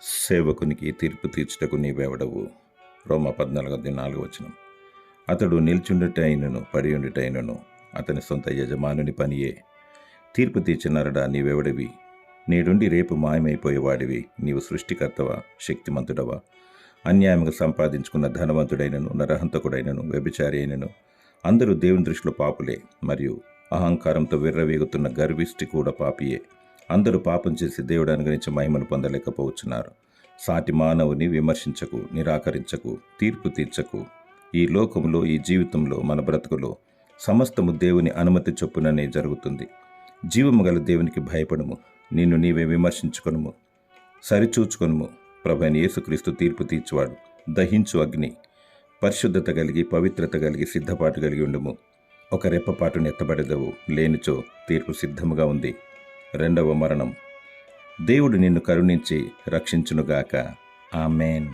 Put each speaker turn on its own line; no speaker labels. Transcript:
సేవకునికి తీర్పు తీర్చుటకు నీవెవడవు. రోమ 14:4. అతడు నిల్చుండుటైనను పడియుండుటైనను అతని సొంత యజమానుని పనియే. తీర్పు తీర్చినరడా నీవెవడివి? నేడుండి రేపు మాయమైపోయేవాడివి. నీవు సృష్టికర్తవా? శక్తిమంతుడవా? అన్యాయంగా సంపాదించుకున్న ధనవంతుడైనను, నరహంతకుడైనను, వ్యభిచారి అయినను అందరూ దేవుని దృష్టిలో పాపులే. మరియు అహంకారంతో విర్రవీగుతున్న గర్విష్టి కూడా పాపియే. అందరూ పాపం చేసి దేవుడు అనుగ్రహించి మహిమను పొందలేకపోవచ్చున్నారు. సాటి మానవుని విమర్శించకు, నిరాకరించకు, తీర్పు తీర్చకు. ఈ లోకంలో, ఈ జీవితంలో, మన బ్రతుకులో సమస్తము దేవుని అనుమతి చొప్పుననే జరుగుతుంది. జీవము గల దేవునికి భయపడము. నిన్ను నీవే విమర్శించుకొనుము, సరిచూచుకొనుము. ప్రభువైన యేసుక్రీస్తు తీర్పు తీర్చువాడు. దహించు అగ్ని. పరిశుద్ధత కలిగి, పవిత్రత కలిగి, సిద్ధపాటు కలిగి ఉండుము. ఒక రెప్పపాటును ఎత్తబడదవు, లేనిచో తీర్పు సిద్ధముగా ఉంది. రెండవ మరణం. దేవుడు నిన్ను కరుణించి రక్షించునుగాక. ఆమేన్.